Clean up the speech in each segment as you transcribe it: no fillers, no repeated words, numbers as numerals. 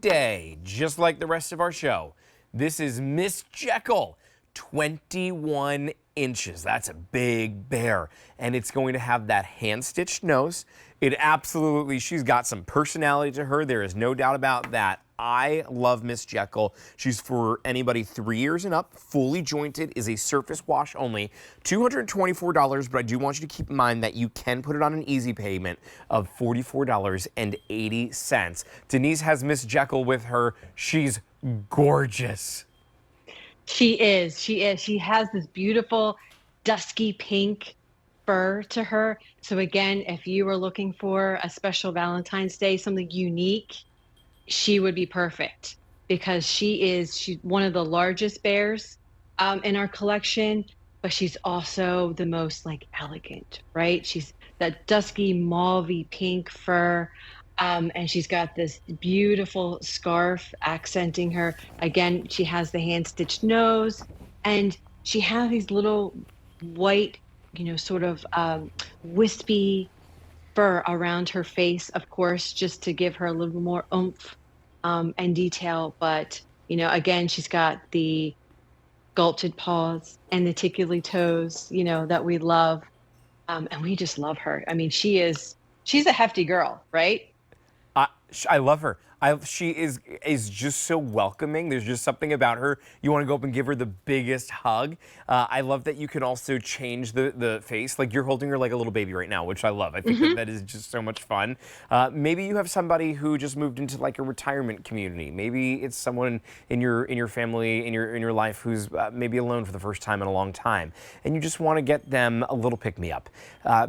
day, just like the rest of our show. This is Miss Jekyll, 21 inches. That's a big bear. And it's going to have that hand-stitched nose. She's got some personality to her. There is no doubt about that. I love Miss Jekyll. She's for anybody 3 years and up. Fully jointed, is a surface wash only. $224, but I do want you to keep in mind that you can put it on an easy payment of $44.80. Denise has Miss Jekyll with her. She's gorgeous. She is. She is. She has this beautiful dusky pink fur to her. So again, if you were looking for a special Valentine's Day, something unique, she would be perfect because she's one of the largest bears in our collection, but she's also the most like elegant, right? She's that dusky mauvey pink fur. And she's got this beautiful scarf accenting her. Again, she has the hand-stitched nose, and she has these little white, sort of wispy fur around her face, of course, just to give her a little more oomph and detail. But, again, she's got the sculpted paws and the tickly toes, that we love. And we just love her. I mean, she's a hefty girl, right? I love her. She is just so welcoming. There's just something about her. You want to go up and give her the biggest hug. I love that you can also change the face. Like you're holding her like a little baby right now, which I love. I think that is just so much fun. Maybe you have somebody who just moved into like a retirement community. Maybe it's someone in your family, in your life who's maybe alone for the first time in a long time, and you just want to get them a little pick-me-up.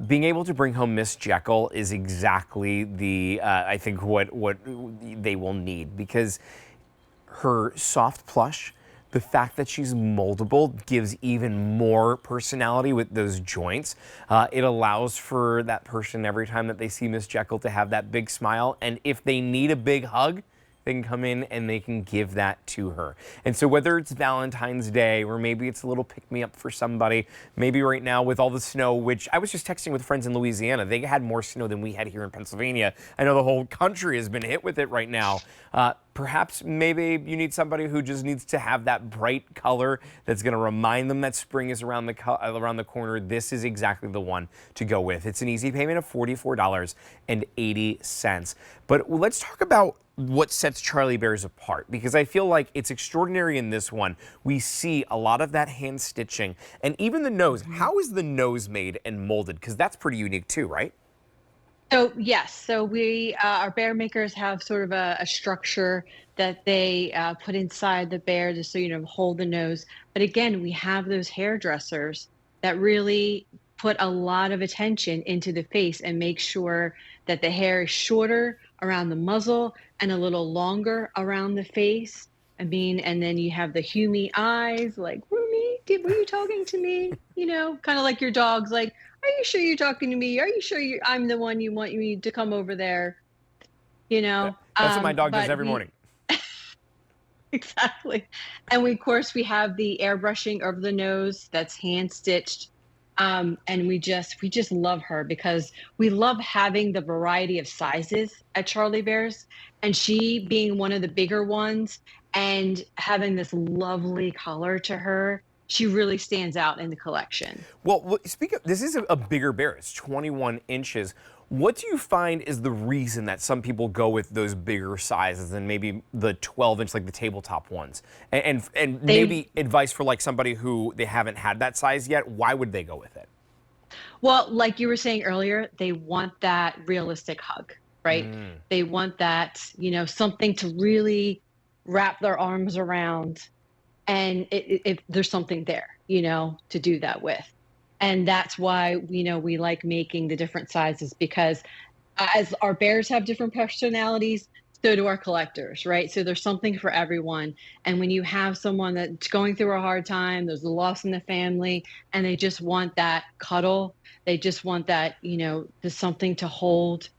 Being able to bring home Miss Jekyll is exactly the I think what they will need, because her soft plush, the fact that she's moldable gives even more personality with those joints. It allows for that person every time that they see Miss Jekyll to have that big smile, and if they need a big hug, they can come in and they can give that to her. And so whether it's Valentine's Day or maybe it's a little pick-me-up for somebody, maybe right now with all the snow, which I was just texting with friends in Louisiana, they had more snow than we had here in Pennsylvania. I know the whole country has been hit with it right now. Perhaps maybe you need somebody who just needs to have that bright color that's going to remind them that spring is around the corner. This is exactly the one to go with. It's an easy payment of $44.80. But let's talk about what sets Charlie Bears apart, because I feel like it's extraordinary in this one. We see a lot of that hand stitching and even the nose. How is the nose made and molded? Because that's pretty unique too, right? So yes, so we our bear makers have sort of a structure that they put inside the bear just so hold the nose. But again, we have those hairdressers that really put a lot of attention into the face and make sure that the hair is shorter around the muzzle and a little longer around the face. I mean, and then you have the hummy eyes, like, Rumi, were you talking to me? Kind of like your dog's like, are you sure you're talking to me? Are you sure I'm the one you want me to come over there? That's what my dog does every morning. Exactly. And of course, we have the airbrushing over the nose that's hand stitched. And we just love her because we love having the variety of sizes at Charlie Bears, and she being one of the bigger ones and having this lovely color to her. She really stands out in the collection. Well, this is a bigger bear. It's 21 inches. What do you find is the reason that some people go with those bigger sizes than maybe the 12-inch, like the tabletop ones? And maybe advice for like somebody who they haven't had that size yet, why would they go with it? Well, like you were saying earlier, they want that realistic hug, right? They want that, something to really wrap their arms around. And if there's something there, to do that with. And that's why, we like making the different sizes, because as our bears have different personalities, so do our collectors, right? So there's something for everyone. And when you have someone that's going through a hard time, there's a loss in the family, and they just want that cuddle, they just want that, there's something to hold,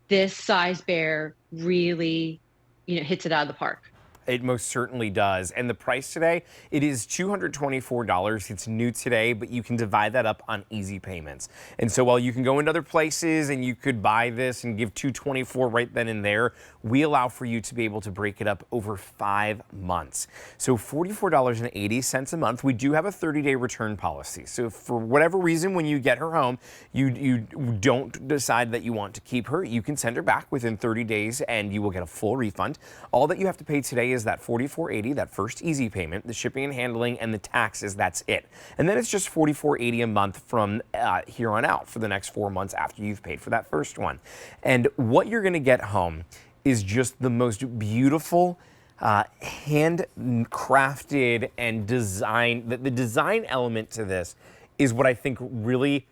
this size bear really, hits it out of the park. It most certainly does. And the price today, it is $224. It's new today, but you can divide that up on easy payments. And so while you can go into other places and you could buy this and give $224 right then and there, we allow for you to be able to break it up over 5 months. So $44.80 a month. We do have a 30-day return policy. So if for whatever reason, when you get her home, you don't decide that you want to keep her, you can send her back within 30 days and you will get a full refund. All that you have to pay today is that $44.80, that first easy payment, the shipping and handling, and the taxes. That's it. And then it's just $44.80 a month from here on out for the next 4 months after you've paid for that first one. And what you're going to get home is just the most beautiful, handcrafted and design. The design element to this is what I think really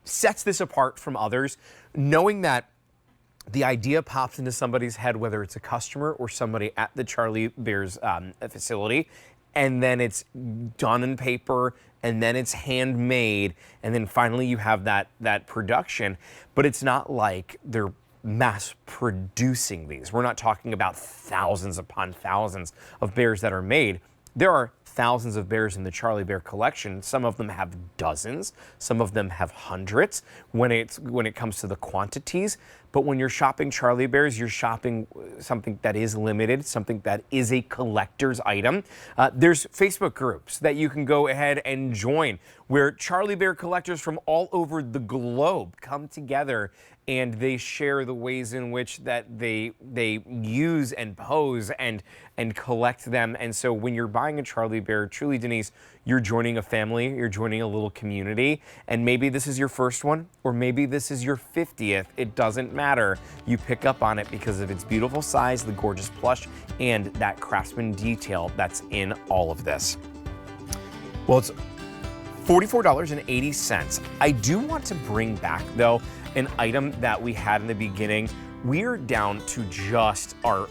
sets this apart from others, knowing that the idea pops into somebody's head, whether it's a customer or somebody at the Charlie Bears facility, and then it's done in paper, and then it's handmade, and then finally you have that production. But it's not like they're mass producing these. We're not talking about thousands upon thousands of bears that are made. There are thousands of bears in the Charlie Bear collection. Some of them have dozens, some of them have hundreds when it comes to the quantities. But when you're shopping Charlie Bears, you're shopping something that is limited, something that is a collector's item. There's Facebook groups that you can go ahead and join where Charlie Bear collectors from all over the globe come together and they share the ways in which that they use and pose and collect them. And so when you're buying a Charlie Bear, truly, Denise, you're joining a family, you're joining a little community, and maybe this is your first one, or maybe this is your 50th. It doesn't matter. You pick up on it because of its beautiful size, the gorgeous plush, and that craftsman detail that's in all of this. Well, it's $44.80. I do want to bring back, though, an item that we had in the beginning. We're down to just our